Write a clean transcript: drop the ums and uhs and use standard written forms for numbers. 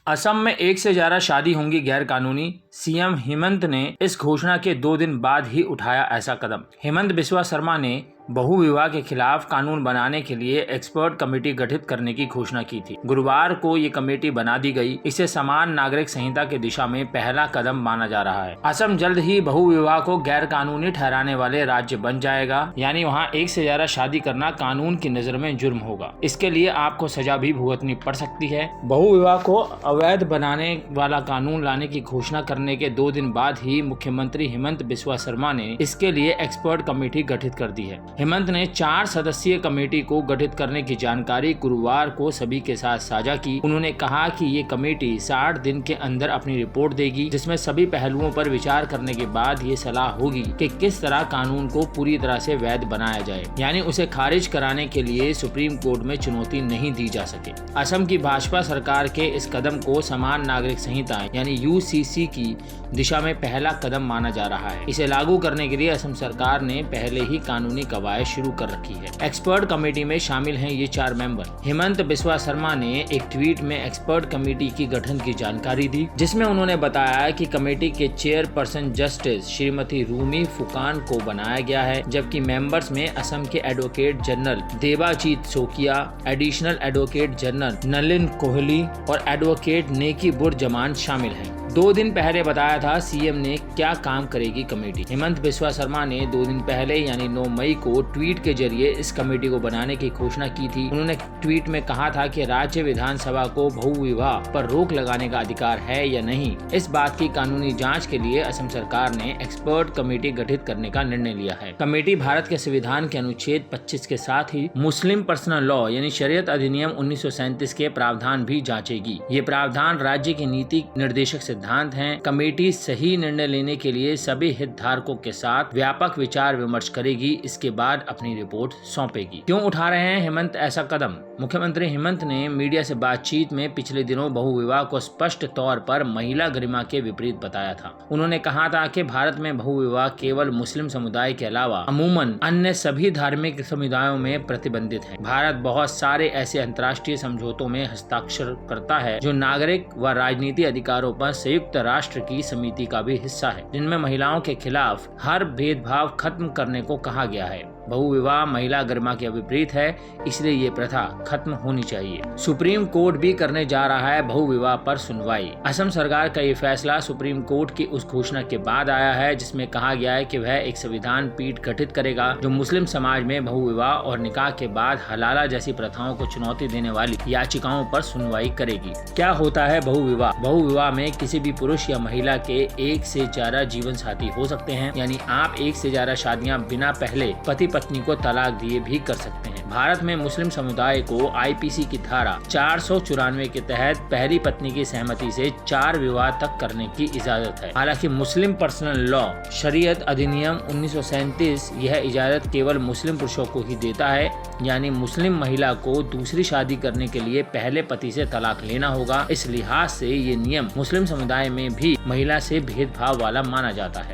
असम में एक से ज्यादा शादी होंगी गैर कानूनी। सीएम हेमंत ने इस घोषणा के 2 दिन बाद ही उठाया ऐसा कदम। हेमंत बिस्वा शर्मा ने बहु विवाह के खिलाफ कानून बनाने के लिए एक्सपर्ट कमेटी गठित करने की घोषणा की थी। गुरुवार को ये कमेटी बना दी गई। इसे समान नागरिक संहिता की दिशा में पहला कदम माना जा रहा है। असम जल्द ही बहु विवाह को गैर कानूनी ठहराने वाले राज्य बन जाएगा, यानी वहाँ एक से ज्यादा शादी करना कानून की नजर में जुर्म होगा। इसके लिए आपको सजा भी भुगतनी पड़ सकती है। बहु विवाह को अवैध बनाने वाला कानून लाने की घोषणा करने के 2 दिन बाद ही मुख्यमंत्री हेमंत बिस्वा शर्मा ने इसके लिए एक्सपर्ट कमेटी गठित कर दी है। हेमंत ने 4 सदस्यीय कमेटी को गठित करने की जानकारी गुरुवार को सभी के साथ साझा की। उन्होंने कहा कि ये कमेटी 60 दिन के अंदर अपनी रिपोर्ट देगी, जिसमें सभी पहलुओं पर विचार करने के बाद ये सलाह होगी कि किस तरह कानून को पूरी तरह से वैध बनाया जाए, यानी उसे खारिज कराने के लिए सुप्रीम कोर्ट में चुनौती नहीं दी जा सके। असम की भाजपा सरकार के इस कदम को समान नागरिक संहिता यानी यूसीसी की दिशा में पहला कदम माना जा रहा है। इसे लागू करने के लिए असम सरकार ने पहले ही कानूनी कवायद शुरू कर रखी है। एक्सपर्ट कमेटी में शामिल हैं ये 4 मेंबर। हेमंत बिस्वा शर्मा ने एक ट्वीट में एक्सपर्ट कमेटी की गठन की जानकारी दी, जिसमें उन्होंने बताया कि कमेटी के चेयरपर्सन जस्टिस श्रीमती रूमी फुकान को बनाया गया है, जबकि मेंबर्स में असम के advocate general Debajit Saikia, additional advocate general Nalin Kohli और एडवोकेट नेकी बुरजमान शामिल हैं। 2 दिन पहले बताया था सीएम ने क्या काम करेगी कमेटी। हेमंत बिस्वा शर्मा ने 2 दिन पहले यानी 9 मई को ट्वीट के जरिए इस कमेटी को बनाने की घोषणा की थी। उन्होंने ट्वीट में कहा था कि राज्य विधानसभा को बहु विवाह पर रोक लगाने का अधिकार है या नहीं। इस बात की कानूनी जांच के लिए असम सरकार ने एक्सपर्ट कमेटी गठित करने का निर्णय लिया है। कमेटी भारत के संविधान के अनुच्छेद 25 के साथ ही मुस्लिम पर्सनल लॉ यानी शरीयत अधिनियम 1937 के प्रावधान भी जांचेगी। ये प्रावधान राज्य की नीति निर्देशक सिद्धांत हैं। कमेटी सही निर्णय लेने के लिए सभी हितधारकों के साथ व्यापक विचार विमर्श करेगी। इसके बाद अपनी रिपोर्ट सौंपेगी। क्यों उठा रहे हैं हेमंत ऐसा कदम? मुख्यमंत्री हेमंत ने मीडिया से बातचीत में पिछले दिनों बहु विवाह को स्पष्ट तौर पर महिला गरिमा के विपरीत बताया था। उन्होंने कहा था कि भारत में बहु विवाह केवल मुस्लिम समुदाय के अलावा अमूमन अन्य सभी धार्मिक समुदायों में प्रतिबंधित है। भारत बहुत सारे ऐसे अंतर्राष्ट्रीय समझौतों में हस्ताक्षर करता है जो नागरिक व राजनीति अधिकारों पर संयुक्त राष्ट्र की समिति का भी हिस्सा है, जिनमें महिलाओं के खिलाफ हर भेदभाव खत्म करने को कहा गया है। बहु विवाह महिला गरिमा के विपरीत है, इसलिए ये प्रथा खत्म होनी चाहिए। सुप्रीम कोर्ट भी करने जा रहा है बहु विवाह पर सुनवाई। असम सरकार का ये फैसला सुप्रीम कोर्ट की उस घोषणा के बाद आया है जिसमें कहा गया है कि वह एक संविधान पीठ गठित करेगा जो मुस्लिम समाज में बहु विवाह और निकाह के बाद हलाला जैसी प्रथाओं को चुनौती देने वाली याचिकाओं पर सुनवाई करेगी। क्या होता है बहु विवाह? बहु विवाह में किसी भी पुरुष या महिला के एक से ज्यादा जीवन साथी हो सकते हैं, यानी आप एक से ज्यादा शादियां बिना पहले पति पत्नी को तलाक दिए भी कर सकते हैं। भारत में मुस्लिम समुदाय को आईपीसी की धारा 494 के तहत पहली पत्नी की सहमति से 4 विवाह तक करने की इजाजत है। हालांकि मुस्लिम पर्सनल लॉ शरीयत अधिनियम 1937 यह इजाजत केवल मुस्लिम पुरुषों को ही देता है, यानी मुस्लिम महिला को दूसरी शादी करने के लिए पहले पति से तलाक लेना होगा। इस लिहाज से ये नियम मुस्लिम समुदाय में भी महिला से भेदभाव वाला माना जाता है।